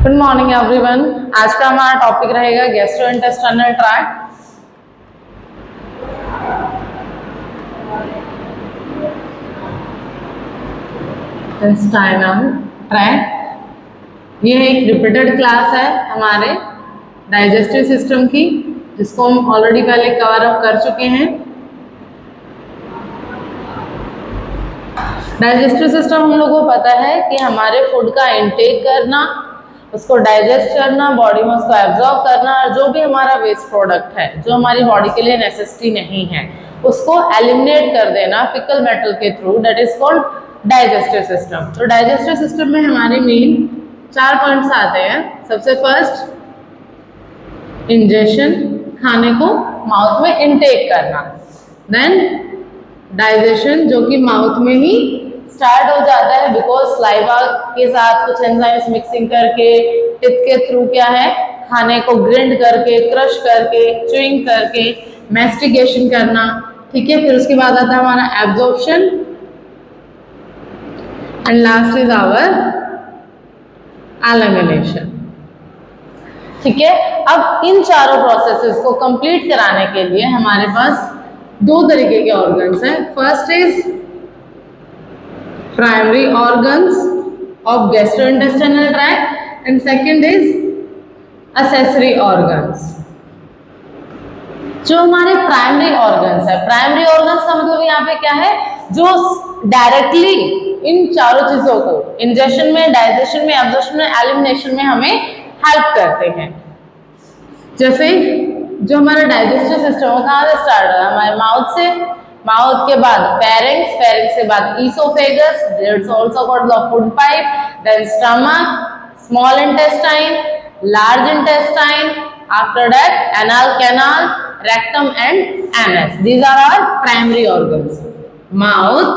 Good morning everyone. आज का हमारा टॉपिक रहेगा गैस्ट्रोइंटेस्टाइनल ट्रैक्ट। इंटेस्टाइनल ट्रैक्ट ये एक रिपीटेड क्लास है हमारे डाइजेस्टिव सिस्टम की, जिसको हम ऑलरेडी पहले कवर अप कर चुके हैं। डाइजेस्टिव सिस्टम हम लोगों को पता है कि हमारे फूड का इंटेक करना, उसको डाइजेस्ट करना, बॉडी में उसको एब्जॉर्ब करना, और जो भी हमारा वेस्ट प्रोडक्ट है जो हमारी बॉडी के लिए नेसेसिटी नहीं है उसको एलिमिनेट कर देना फीकल मेटल के through, that is called digestive system. तो डाइजेस्टिव सिस्टम में हमारे मेन 4 पॉइंट्स आते हैं। सबसे फर्स्ट इंजेशन, खाने को माउथ में इनटेक करना। देन डाइजेशन, जो कि माउथ में ही स्टार्ट हो जाता है बिकॉज स्लाइवा के साथ कुछ एंजाइम्स मिक्सिंग करके टिप के थ्रू क्या है, खाने को ग्रिंड करके, क्रश करके, च्यूइंग करके, मैस्टिकेशन करना। ठीक है, फिर उसके बाद आता है हमारा absorption and last is our elimination. ठीक है, अब इन चारों प्रोसेसेस को कंप्लीट कराने के लिए हमारे पास 2 तरीके के ऑर्गन्स हैं। First is primary organs of gastrointestinal tract and second is accessory organs. जो हमारे प्राइमरी ऑर्गन्स है, प्राइमरी ऑर्गन्स का मतलब यहाँ पे क्या है, जो डायरेक्टली इन चारों चीजों को इंजेशन में, डाइजेशन में, एब्जॉर्प्शन में, एलिमिनेशन में हमें हेल्प करते हैं। जैसे जो हमारा डाइजेस्टिव सिस्टम है कहाँ से स्टार्ट है, हमारे माउथ से, माउथ के बाद फेरिंक्स, फेरिंक्स के बाद oesophagus, it's also called the food pipe, then stomach, small intestine, large intestine, after that anal canal, rectum and anus. These are our primary organs. Mouth,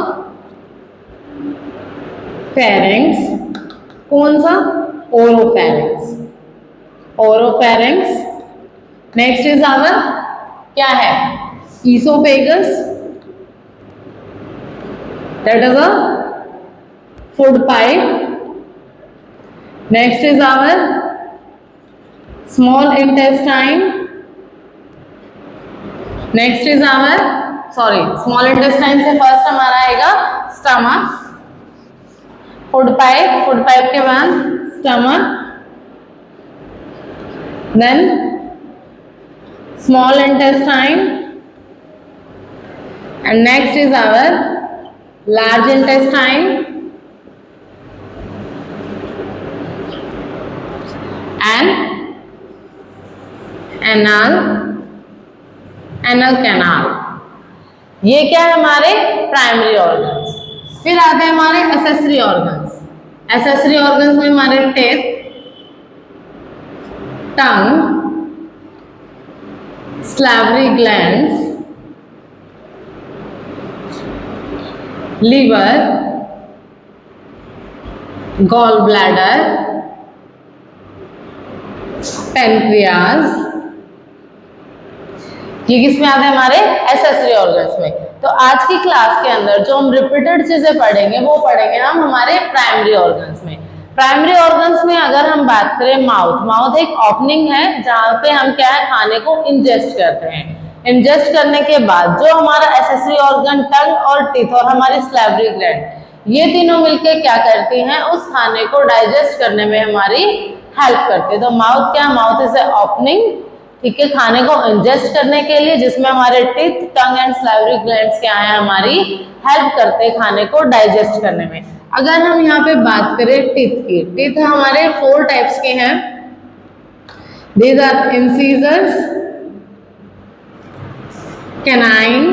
pharynx, कौन सा, oropharynx, oropharynx. Next is our क्या है, oesophagus, that is a food pipe. Next is our small intestine. Next is our small intestine से first हमारा आएगा stomach, food pipe, food pipe के बाद stomach, then small intestine and next is our large intestine and anal canal। ये क्या है हमारे primary organs. फिर आते हैं हमारे एक्सेसरी ऑर्गन्स। एक्सेसरी ऑर्गन्स में हमारे टीथ, टंग, salivary glands, liver, gall bladder, pancreas। ये किस में आते हैं, हमारे एक्सेसरी ऑर्गन्स में। तो आज की क्लास के अंदर जो हम रिपीटेड चीजें पढ़ेंगे वो पढ़ेंगे हम हमारे प्राइमरी ऑर्गन्स में। प्राइमरी ऑर्गन्स में अगर हम बात करें, माउथ, माउथ एक ओपनिंग है जहां पे हम क्या है, खाने को इंजेस्ट करते हैं। इंजेस्ट करने के बाद जो हमारा एक्सेसरी ऑर्गन टंग और टीथ और हमारी सैलिवरी ग्लैंड, ये तीनों मिलकर क्या करती हैं, उस खाने को डाइजेस्ट करने में हमारी हेल्प करती है। तो माउथ क्या, माउथ इज ए ओपनिंग, ठीक है, खाने को इंजेस्ट करने के लिए, जिसमें हमारे teeth, tongue and salivary glands क्या है, हमारी हेल्प करते हैं खाने को डाइजेस्ट करने में। अगर हम यहाँ पे बात करें टीथ की, टीथ हमारे 4 टाइप्स के हैं। These are incisors, canine,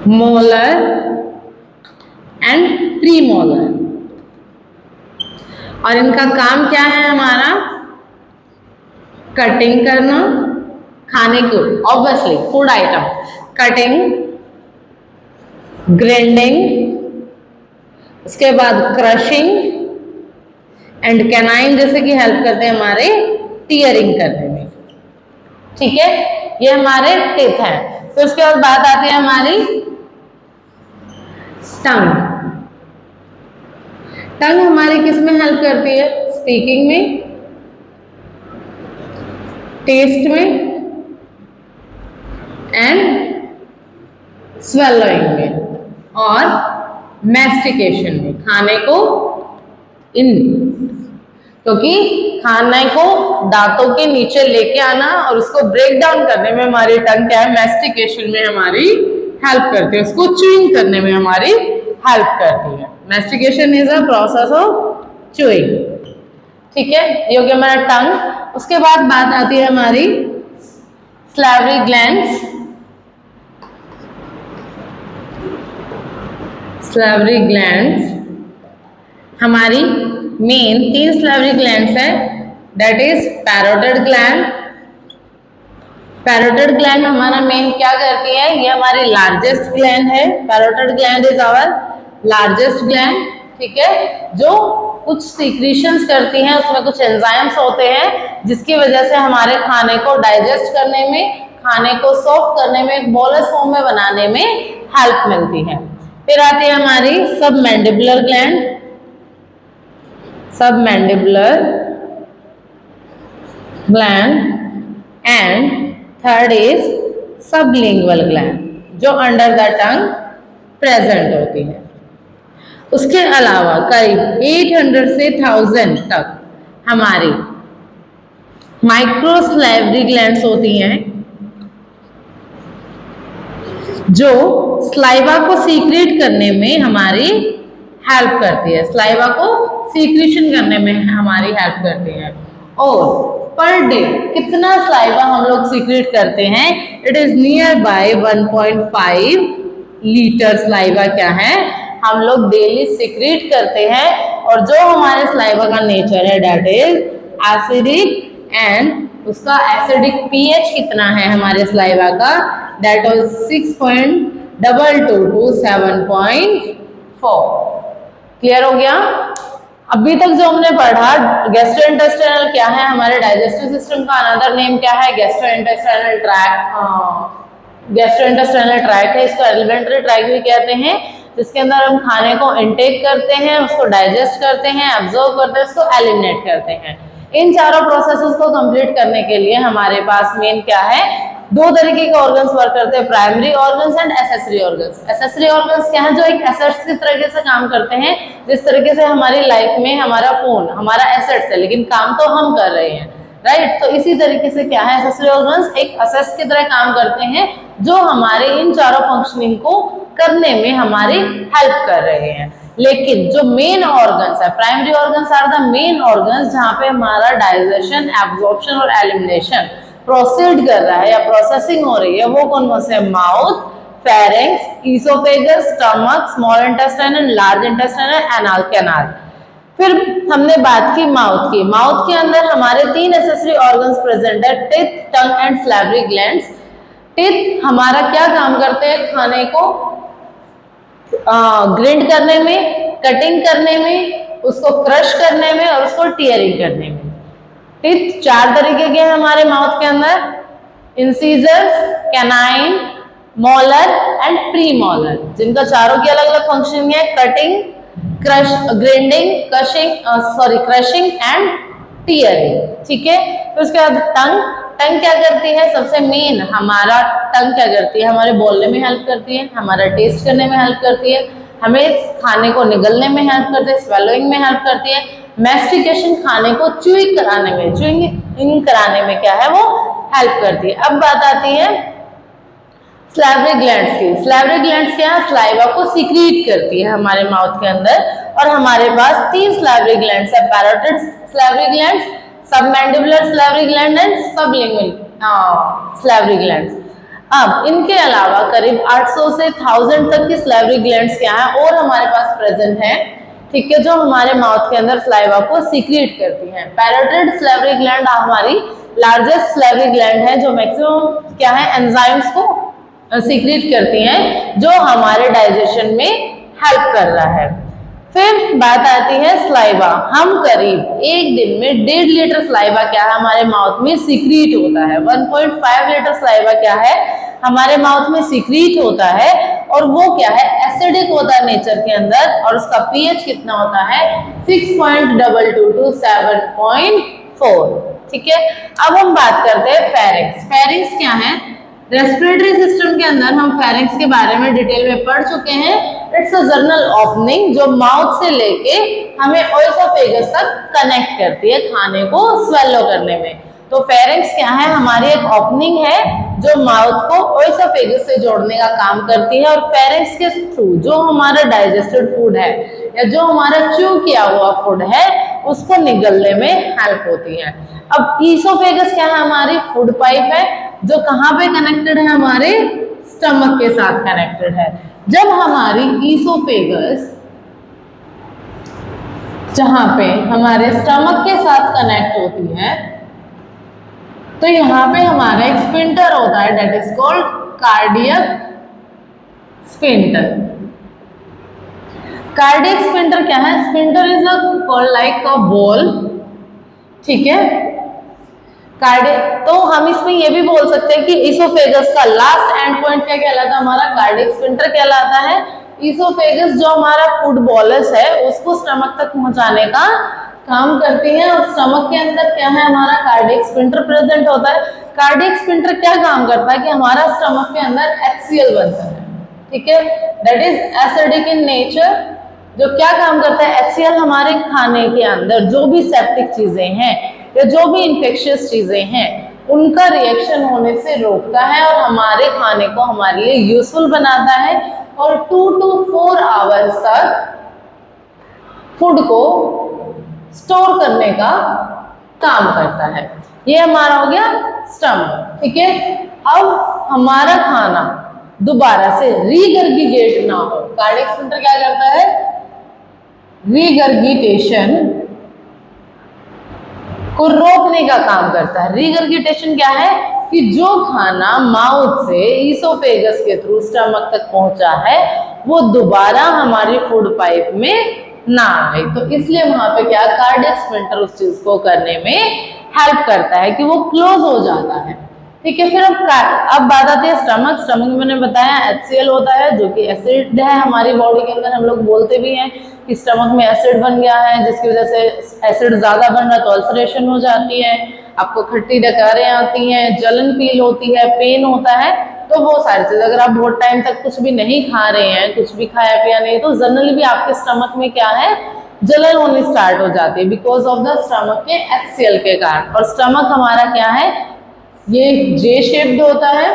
molar and premolar. और इनका काम क्या है हमारा, कटिंग करना, खाने को, obviously food item, cutting, grinding, उसके बाद क्रशिंग एंड कैनाइन जैसे कि हेल्प करते हैं हमारे टीयरिंग करने में। ठीक है, ये हमारे टीथ हैं। फिर उसके बाद बात आती है हमारी टंग। टंग हमारी किस में हेल्प करती है? स्पीकिंग में, टेस्ट में एंड स्वेलोइंग में और मैस्टिकेशन में, खाने को क्योंकि खाने को दांतों के नीचे लेके आना और उसको ब्रेक डाउन करने में हमारी टंग क्या है? मैस्टिकेशन में हमारी हेल्प करती है, उसको च्यूइंग करने में हमारी हेल्प करती है। Mastication is a process of chewing. ठीक है, ये हो गया हमारा टंग। उसके बाद बात आती है हमारी सलाइवरी ग्लैंड्स। सलाइवरी ग्लैंड्स हमारी मेन 3 सलाइवरी ग्लैंड्स है, that is parotid gland. Parotid gland हमारा मेन क्या करती है? ये हमारी लार्जेस्ट ग्लैंड है। Parotid gland is our largest gland. ठीक है, जो कुछ सीक्रेशंस करती हैं, उसमें कुछ एंजाइम्स होते हैं जिसकी वजह से हमारे खाने को डाइजेस्ट करने में, खाने को सॉफ्ट करने में, एक बोलस फॉर्म में बनाने में हेल्प मिलती है। फिर आती है हमारी submandibular gland. Submandibular gland and third is sublingual gland, जो अंडर द टंग प्रेजेंट होती है। उसके अलावा करीब 800 से 1000 तक हमारी माइक्रोसलाइवरी ग्लैंड्स होती हैं, जो स्लाइवा को सीक्रेट करने में हमारी हेल्प करती है, स्लाइवा को सीक्रेशन करने में हमारी हेल्प करती है। और पर डे कितना स्लाइवा हम लोग सीक्रेट करते हैं? It is near by 1.5 litre saliva क्या है हम लोग डेली सीक्रेट करते हैं। और जो हमारे स्लाइवा का नेचर है दैट इज एसिडिक एंड उसका एसिडिक पीएच कितना है हमारे स्लाइवा का? That is 6.22 to 7.4। क्लियर हो गया? अभी तक जो हमने पढ़ा, गैस्ट्रोइंटेस्टाइनल क्या है? हमारे डाइजेस्टिव सिस्टम का अनदर नेम क्या है? Gastrointestinal tract. गैस्ट्रोइंटेस्टाइनल ट्रैक्ट है, इसको एलिमेंट्री ट्रैक्ट भी कहते हैं, जिसके अंदर हम खाने को इनटेक करते हैं, उसको डाइजेस्ट करते हैं, एब्जॉर्ब करते हैं, उसको एलिमिनेट करते हैं। इन चारों प्रोसेसेस को कंप्लीट करने के लिए हमारे पास मेन क्या है? 2 तरीके के ऑर्गन्स वर्क करते हैं, primary organs and accessory organs. Accessory organs क्या है? जो एक एसेट्स की तरीके से काम करते हैं, जिस तरीके से हमारी लाइफ में हमारा फोन हमारा एसेट्स है, लेकिन काम तो हम कर रहे हैं, राइट? तो इसी तरीके से क्या है, एसेसरी ऑर्गन्स एक असेस की तरह काम करते हैं, जो हमारे इन चारों फंक्शनिंग को करने में हमारी हेल्प कर रहे हैं। लेकिन जो मेन ऑर्गन्स है, primary organs are the main organs जहाँ पे हमारा डाइजेशन, एब्जॉर्प्शन और एलिमिनेशन प्रोसीड कर रहा है या प्रोसेसिंग हो रही है, वो कौन से? Mouth, pharynx, oesophagus, stomach, small intestine and large intestine and anal canal. फिर हमने बात की माउथ की। माउथ के अंदर हमारे 3 एसेसरी ऑर्गन्स प्रेजेंट है, teeth, tongue and salivary glands. Teeth हमारा क्या काम करते हैं? खाने को ग्रिंड करने में, कटिंग करने में, उसको क्रश करने में और उसको टीयरिंग करने में। टिथ 4 तरीके के हैं हमारे माउथ के अंदर, इंसीजर्स, कैनाइन, मॉलर एंड प्रीमॉलर, जिनका चारों की अलग अलग फंक्शन है, cutting, crush, grinding, crushing and tearing. ठीक है, फिर उसके बाद टंग। टंग क्या करती है? सबसे मेन हमारा टंग क्या करती है? हमारे बोलने में हेल्प करती है, हमारा टेस्ट करने में हेल्प करती है, हमें खाने को निगलने में हेल्प करती है, स्वेलोइंग में हेल्प करती है, मैस्टिकेशन खाने को च्यूइंग कराने में, च्यूइंग कराने में क्या है वो हेल्प करती है। अब बात आती है सलाइवरी ग्लैंड्स की। सलाइवरी ग्लैंड्स क्या है? सलाइवा को सीक्रेट करती है हमारे माउथ के अंदर। और हमारे पास 3 सलाइवरी ग्लैंड्स है, parotid salivary glands, submandibular salivary gland and sublingual salivary glands. अब इनके अलावा करीब 800 से 1000 तक की सलाइवरी ग्लैंड्स क्या है और हमारे पास प्रेजेंट है, ठीक है, जो हमारे माउथ के अंदर सलाइवा को सीक्रेट करती हैं। पैरोटिड सलाइवरी ग्लैंड हमारी लार्जेस्ट सलाइवरी ग्लैंड है, जो मैक्सिमम क्या है एंजाइम्स को सीक्रेट करती हैं, जो हमारे डाइजेशन में हेल्प कर रहा है। फिर बात आती है सलाइवा। हम करीब एक दिन में 1.5 लीटर सलाइवा क्या है हमारे माउथ में सीक्रेट होता है। 1.5 लीटर सलाइवा क्या है हमारे माउथ में सीक्रेट होता है। और वो क्या है, एसिडिक होता है नेचर के अंदर, और उसका पीएच कितना होता है, 6.22 to 7.4। ठीक है, अब हम बात करते हैं फेरिंग्स। फेरिंग्स क्या है, रेस्पिरेटरी सिस्टम के अंदर हम फेरिंग्स के बारे में डिटेल में पढ़ चुके हैं। इट्स अ जर्नल ओपनिंग जो माउथ से लेके हमें ओएसोफेगस तक कनेक्ट करती है खाने को स्वेलो करने में। तो फेरिंग्स क्या है, हमारी एक ओपनिंग है जो माउथ को ओएसोफेगस से जोड़ने का काम करती है, और फेरिंग्स के थ्रू जो हमारा डाइजेस्टेड फूड है या जो हमारा च्यू किया हुआ फूड है उसको निगलने में हेल्प होती है। अब ईसोफेगस क्या है, हमारी फूड पाइप है जो कहाँ पे कनेक्टेड है, हमारे स्टमक के साथ कनेक्टेड है। जब हमारी ईसोफेगस जहां पे हमारे स्टमक के साथ कनेक्ट होती है तो यहाँ पे हमारा एक स्फिंक्टर होता है, that is called cardiac sphincter. Cardiac sphincter क्या है, sphincter is called like a ball. ठीक है, कार्डियक, तो हम इसमें ये भी बोल सकते हैं कि ईसोफेगस का लास्ट एंड पॉइंट क्या कहलाता है, हमारा कार्डियक स्फिंक्टर कहलाता है। ईसोफेगस जो हमारा फूड बॉलस है उसको स्टमक तक पहुंचाने का काम करती है, और स्टमक के अंदर क्या है, हमारा कार्डियक स्फिंक्टर प्रेजेंट होता है। कार्डियक स्फिंक्टर क्या काम करता है कि हमारा स्टमक के अंदर HCl बनता है। ठीक है, that is acidic in nature. जो क्या काम करता है, HCl हमारे खाने के अंदर जो भी सेप्टिक चीजें हैं या जो भी इंफेक्शियस चीजें हैं उनका रिएक्शन होने से रोकता है और हमारे खाने को हमारे लिए यूजफुल बनाता है, और 2 to 4 आवर्स तक फूड को स्टोर करने का काम करता है। ये हमारा हो गया स्टमक। ठीक है, अब हमारा खाना दोबारा से रीगर्गिटेट ना हो, कार्डियक स्फिंक्टर क्या करता है, रीगर्गिटेशन को रोकने का काम करता है। रीगर्गिटेशन क्या है कि जो खाना माउथ से ईसोफेगस के थ्रू स्टमक तक पहुंचा है वो दोबारा हमारी फूड पाइप में ना आए, तो इसलिए वहां पे क्या, कार्डियक स्फिंक्टर उस चीज को करने में हेल्प करता है कि वो क्लोज हो जाता है। ठीक है, फिर अब बात आती है स्टमक। स्टमक में मैंने बताया HCl होता है जो कि एसिड है हमारी बॉडी के अंदर। हम लोग बोलते भी हैं कि स्टमक में एसिड बन गया है, जिसकी वजह से एसिड ज्यादा बन रहा है तो अल्सरेशन हो जाती है, आपको खट्टी डकारें आती हैं, जलन फील होती है, पेन होता है। तो वो सारी चीज, अगर आप बहुत टाइम तक कुछ भी नहीं खा रहे हैं, कुछ भी खाया पिया नहीं, तो जनरली भी आपके स्टमक में क्या है, जलन होनी स्टार्ट हो जाती है बिकॉज ऑफ द स्टमक के HCl के कारण। और स्टमक हमारा क्या है, ये J शेप्ड होता है,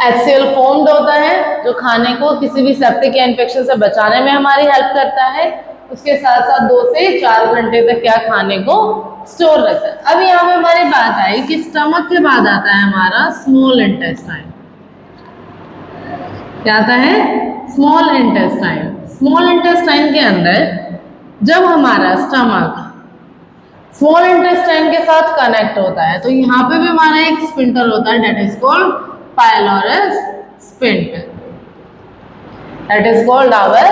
HCl फॉर्म्ड होता है जो खाने को किसी भी सेप्टिक या इन्फेक्शन से बचाने में हमारी हेल्प करता है। उसके साथ साथ 2 से 4 घंटे तक क्या खाने को स्टोर रखता है। अब यहाँ पे हमारी बात आई कि स्टमक के बाद आता है हमारा स्मॉल इंटेस्टाइन। क्या आता है, स्मॉल इंटेस्टाइन। स्मॉल इंटेस्टाइन के अंदर जब हमारा स्टमक स्मॉल इंटेस्टाइन के साथ कनेक्ट होता है तो यहाँ पे भी हमारा एक स्फिंक्टर होता है, that is called pylorus sphincter. That is called our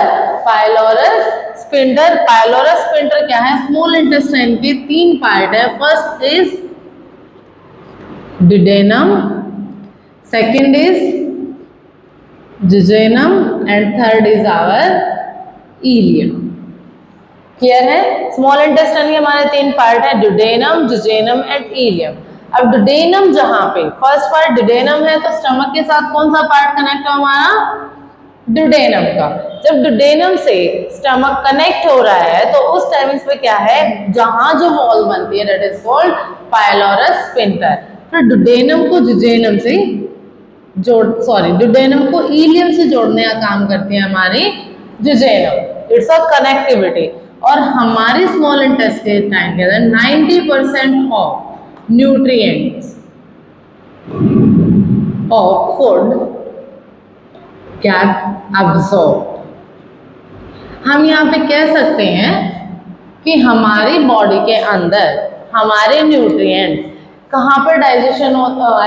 pylorus sphincter. Pylorus sphincter क्या है, स्मॉल इंटेस्टाइन के 3 पार्ट है। First is duodenum, second is jejunum and third is our ileum. Clear है, स्मॉल इंटेस्टाइन के हमारे 3 part है, डिडेनम, जिजेनम and ileum. अब डिडेनम जहां पे फर्स्ट पार्ट डिडेनम है तो स्टमक के साथ कौन सा पार्ट कनेक्ट है हमारा, डिडेनम का। जब डिडेनम से स्टमक कनेक्ट हो रहा है तो उस टाइम पे क्या है, जहां जो वॉल बनती है that is called pylorus sphincter. फिर डिडेनम को जिजेनम से डिडेनम को इलियम से जोड़ने का काम करती है हमारी जिजेनम। It's a connectivity. और हमारी स्मॉल इंटेस्टाइन के अंदर 90% of nutrients of food gate absorb. हम यहाँ पे कह सकते हैं कि हमारी बॉडी के अंदर हमारे न्यूट्रिएंट्स कहाँ पर डाइजेशन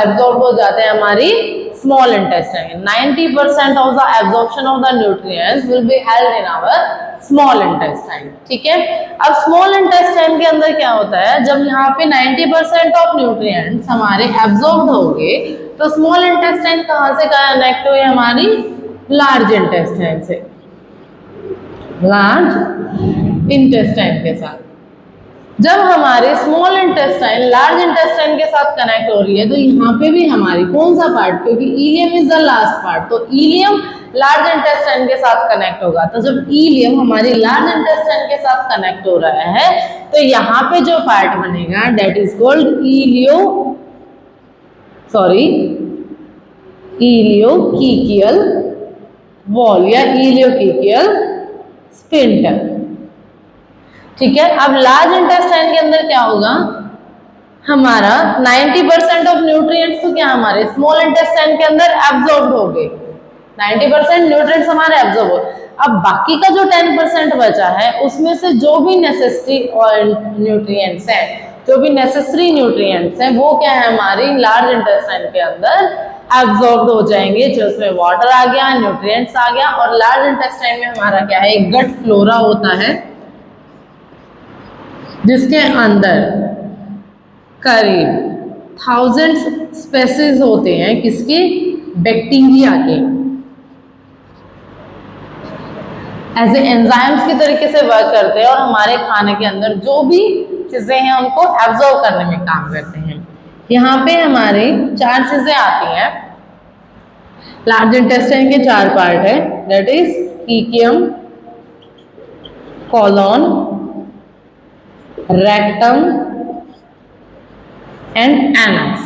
एब्जॉर्ब हो जाते हैं, हमारी small intestine. 90% of the absorption of the nutrients will be held in our small intestine. ठीक है, अब स्मॉल इंटेस्टाइन के अंदर क्या होता है, जब यहाँ पे 90% ऑफ न्यूट्रिएंट्स हमारे एब्जॉर्ब होंगे तो स्मॉल इंटेस्टाइन कहाँ से कनेक्ट हुई हमारी? लार्ज इंटेस्टाइन से, लार्ज इंटेस्टाइन के साथ। जब हमारे स्मॉल इंटेस्टाइन लार्ज इंटेस्टाइन के साथ कनेक्ट हो रही है तो यहाँ पे भी हमारी कौन सा पार्ट, क्योंकि ilium is the last part, तो इलियम लार्ज इंटेस्टाइन के साथ कनेक्ट होगा। तो जब इलियम हमारी लार्ज इंटेस्टाइन के साथ कनेक्ट हो रहा है तो यहाँ पे जो पार्ट बनेगा that is called ileocaecal valve या इलियोकीकियल स्फिंक्टर। ठीक है, अब लार्ज इंटेस्टाइन के अंदर क्या होगा, हमारा 90% ऑफ न्यूट्रिएंट्स तो क्या हमारे स्मॉल इंटेस्टाइन के अंदर एब्जॉर्ब हो गए, 90% न्यूट्रिएंट्स हमारे एब्जॉर्ब हो। अब बाकी का जो 10% बचा है उसमें से जो भी नेसेसरी न्यूट्रिएंट्स हैं, जो भी नेसेसरी न्यूट्रिएंट्स हैं वो क्या है हमारी लार्ज इंटेस्टाइन के अंदर एब्जॉर्ब हो जाएंगे, जो उसमें वाटर आ गया, न्यूट्रिएंट्स आ गया। और लार्ज इंटेस्टाइन में हमारा क्या है, एक गट फ्लोरा होता है जिसके अंदर करीब 1000 स्पेसीज होते हैं, किसके, बैक्टीरिया के, ऐसे एंजाइम्स की तरीके से वर्क करते हैं और हमारे खाने के अंदर जो भी चीजें हैं उनको एब्जॉर्ब करने में काम करते हैं। यहाँ पे हमारे 4 चीजें आती हैं, लार्ज इंटेस्टाइन के 4 पार्ट है, that is caecum, colon, rectum and anus.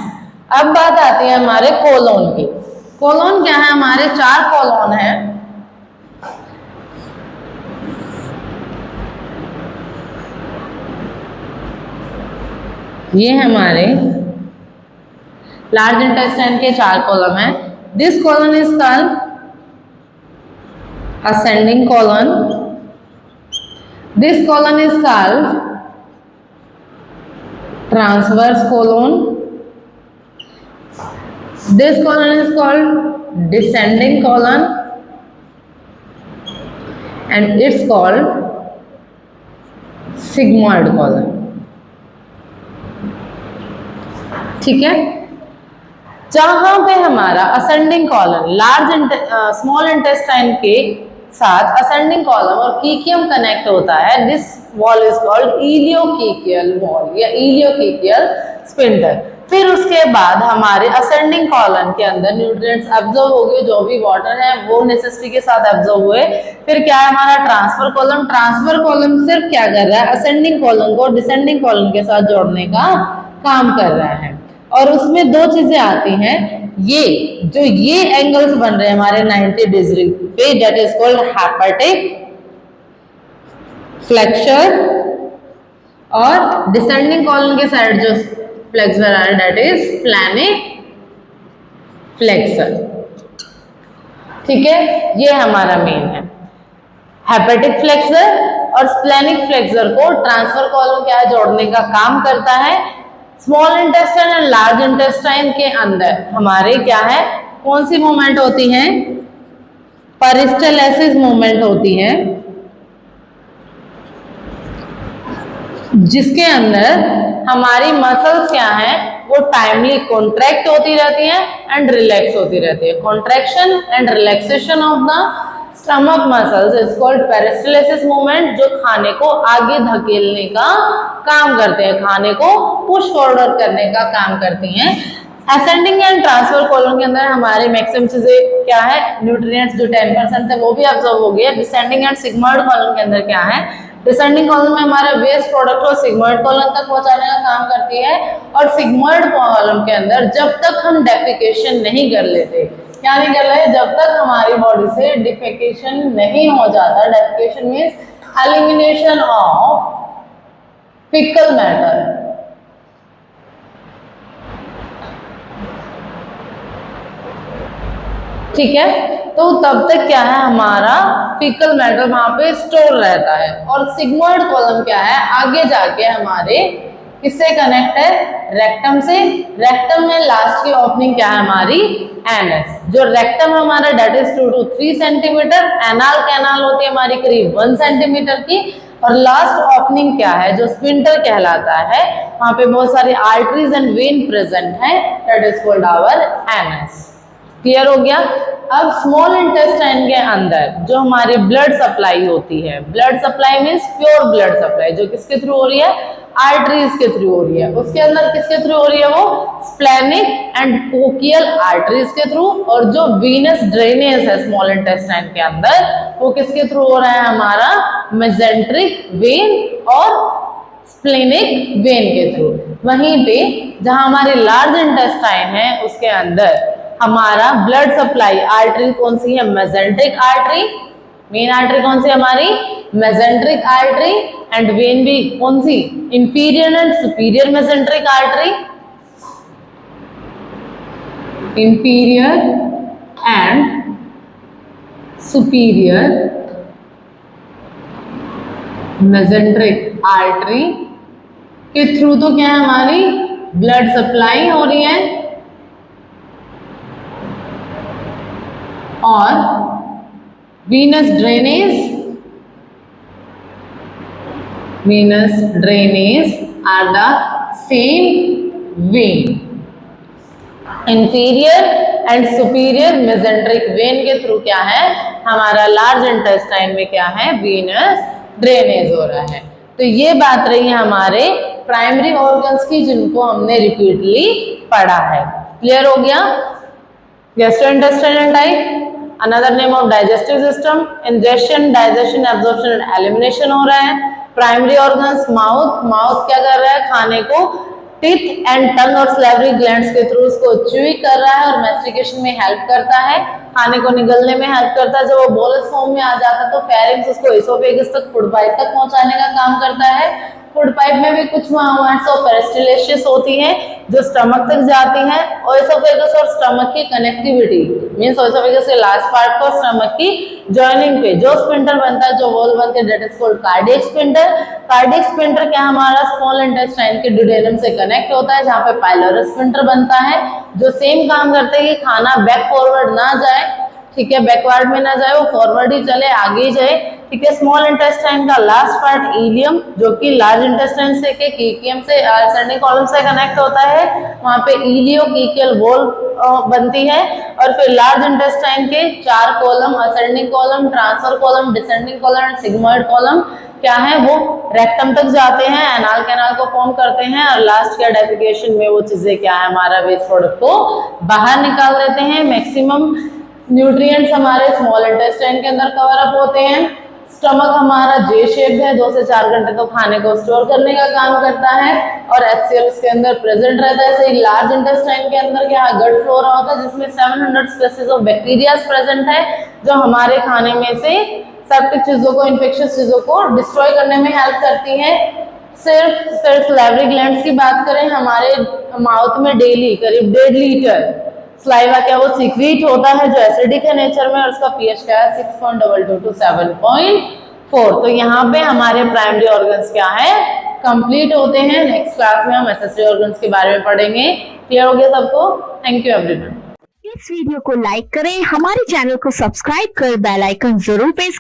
अब बात आती है हमारे कोलोन की। कोलोन क्या है, हमारे 4 कोलोन है। ये हमारे लार्ज इंटेस्टाइन के 4 कॉलम है। This colon is called ascending colon, this colon is called transverse colon, this colon is called descending colon and it's called sigmoid colon. ठीक है, जहां पे हमारा ascending colon large small intestine के साथ ascending colon और caecum connect होता है, this valve is called ileocaecal valve या इलियोकीकियल स्फिंक्टर। फिर उसके बाद हमारे असेंडिंग कॉलम के अंदर न्यूट्रिएंट्स एब्जॉर्ब हो गए, जो भी वाटर है वो नेसेसिटी के साथ एब्जॉर्ब हुए। फिर क्या है हमारा ट्रांसफर कॉलम, ट्रांसफर कॉलम सिर्फ क्या कर रहा है, असेंडिंग कॉलम को डिसेंडिंग कॉलम के साथ जोड़ने का काम कर रहा है। और उसमें 2 चीजें आती हैं, ये एंगल्स बन रहे हैं हमारे 90 डिग्री पे, that is called hepatic flexor, और डिसेंडिंग कॉलम के साइड जो फ्लेक्सर है दैट इज प्लैनिक फ्लेक्सर। ठीक है, ये हमारा मेन है हेपेटिक फ्लेक्सर और स्प्लेनिक फ्लेक्सर को ट्रांसफर कॉलम क्या है जोड़ने का काम करता है। स्मॉल इंटेस्टाइन और लार्ज इंटेस्टाइन के अंदर हमारे क्या है, कौन सी मूवमेंट होती है, पेरिस्टालसिस मूवमेंट होती है, जिसके अंदर हमारी मसल्स क्या है वो टाइमली कॉन्ट्रैक्ट होती रहती है एंड रिलैक्स होती रहती है। Contraction and relaxation of the stomach muscles is called peristalsis movement, जो खाने को आगे धकेलने का काम करते हैं, खाने को पुश फॉरवर्ड करने का काम करती हैं। असेंडिंग एंड ट्रांसफर कॉलम के अंदर हमारे मैक्सिमम चीजें क्या है, न्यूट्रिएंट्स जो 10% थे वो भी अब्सॉर्ब हो गए। डिसेंडिंग एंड सिग्मॉइड कॉलम के अंदर क्या है, डिसेंडिंग कॉलम में हमारा वेस्ट प्रोडक्ट को सिग्मॉइड कॉलम तक पहुंचाने का काम करती है, और सिग्मॉइड कॉलम के अंदर जब तक हम डेफिकेशन नहीं कर लेते, क्या नहीं कर रहे, जब तक हमारी बॉडी से डिफेकेशन नहीं हो जाता, defecation means elimination of faecal matter, ठीक है, तो तब तक क्या है हमारा फीकल मैटर वहां पे स्टोर रहता है। और सिग्मॉइड कॉलम क्या है, आगे जाके हमारे किससे कनेक्ट है, रेक्टम से। रेक्टम में लास्ट की ओपनिंग क्या है हमारी, एनएस। जो रेक्टम हमारा that is 2 to 3 centimetre, anal canal होती है हमारी करीब 1 सेंटीमीटर की, और लास्ट ओपनिंग क्या है जो स्फिंक्टर कहलाता है, वहां पे बहुत सारी आर्टरीज एंड वेन प्रेजेंट है, that is called our anus. Clear हो गया। अब स्मॉल इंटेस्टाइन के अंदर जो हमारी ब्लड सप्लाई होती है, blood supply means pure blood supply, जो किसके थ्रू हो रही है, आर्टरीज के थ्रू हो रही है। उसके अंदर किसके थ्रू हो रही है, वो स्प्लेनिक एंड कोकियल आर्टरीज के थ्रू। और जो वीनस ड्रेनेज है स्मॉल इंटेस्टाइन के अंदर, वो किसके थ्रू हो रहा है, हमारा मेसेंट्रिक वेन और स्प्लेनिक वेन के थ्रू। वहीं पे जहां हमारी लार्ज इंटेस्टाइन है उसके अंदर हमारा ब्लड सप्लाई आर्टरी कौन सी है, मेसेंट्रिक आर्टरी। मेन आर्टरी कौन सी हमारी, मेसेंट्रिक आर्टरी। एंड वेन भी कौन सी, inferior and superior mesenteric artery, inferior and superior mesenteric artery के थ्रू तो क्या है, हमारी ब्लड सप्लाई हो रही है और venous drainage are the same vein, inferior and superior mesenteric vein के थ्रू क्या है, हमारा लार्ज इंटेस्टाइन में क्या है, venous drainage हो रहा है। तो ये बात रही है हमारे प्राइमरी ऑर्गन्स की, जिनको हमने रिपीटली पढ़ा है। क्लियर हो गया। Gastrointestinal type, another name of digestive system, injection, digestion, absorption and elimination हो रहा है। प्राइमरी ऑर्गन्स माउथ, माउथ क्या कर रहा है, खाने को टीथ एंड टंग और सैलिवरी ग्लैंड्स के थ्रू उसको च्यूइंग कर रहा है और मैस्टिकेशन में हेल्प करता है, खाने को निगलने में हेल्प करता है। जब वो बोलस फॉर्म में आ जाता है तो फेरिंग्स उसको इसोफेगस तक, फूड पाइप तक पहुंचाने का काम करता है। फूड पाइप में भी कुछ मूवमेंट्स ऑफ पेरिस्टाल्सिस होती है जो स्टमक तक जाती है। ओएसोफेगस और स्टमक की कनेक्टिविटी मींस ओएसोफेगस के लास्ट पार्ट को स्टमक की जॉइनिंग पे जो स्पिंटर बनता है, जो वॉल बनते हैं, that is called cardiac sphincter. Cardiac sphincter क्या हमारा स्मॉल इंटेस्टाइन के ड्यूडेनम से कनेक्ट होता है, जहाँ पे पाइलोरस स्पिंटर बनता है, जो सेम काम करते हैं कि खाना बैक फॉरवर्ड ना जाए, ठीक है, बैकवर्ड में ना जाए, वो फॉरवर्ड ही चले, आगे जाए, ठीक है। स्मॉल इंटेस्टाइन का लास्ट पार्ट इलियम, जो कि लार्ज इंटेस्टाइन से के कीकियम से असेंडिंग कॉलम से कनेक्ट होता है, वहां पे इलियो कीकियल वॉल बनती है। और फिर लार्ज इंटेस्टाइन के 4 column, ascending column, transfer column, descending colon and sigmoid column क्या है, वो रेक्टम तक जाते हैं, एनाल कैनाल को फॉर्म करते हैं और लास्ट के डेफिकेशन में वो चीजें क्या है, हमारा वेस्ट प्रोडक्ट को बाहर निकाल देते हैं। मैक्सिमम न्यूट्रिएंट्स हमारे स्मॉल इंटेस्टाइन के अंदर कवर अप होते हैं। स्टमक हमारा जे शेप है, 2 से 4 घंटे तो खाने को स्टोर करने का काम करता है और HCl इसके अंदर प्रेजेंट रहता है। सही लार्ज इंटेस्टाइन के अंदर क्या है, गट फ्लोरा होता है, जिसमें 700 स्पीसीज ऑफ बैक्टीरिया प्रेजेंट है, जो हमारे खाने में से सेप्टिक चीजों को, इन्फेक्शियस चीजों को डिस्ट्रॉय करने में हेल्प करती है। सिर्फ सैलिवरी ग्लैंड्स की बात करें, हमारे माउथ में डेली करीब 1.5 लीटर स्लाइवा क्या वो सीक्रेट होता है, जो एसिडिक है नेचर में, और उसका पीएच क्या है 6.22 to 7.4। तो यहाँ पे हमारे प्राइमरी ऑर्गन्स क्या है, कंप्लीट होते हैं। नेक्स्ट क्लास में हम एक्सेसरी ऑर्गन्स के बारे में पढ़ेंगे। क्लियर हो गया सबको? Thank you everyone. इस वीडियो को लाइक करें, हमारे चैनल को सब्सक्राइब कर बेल आइकन जरूर प्रेस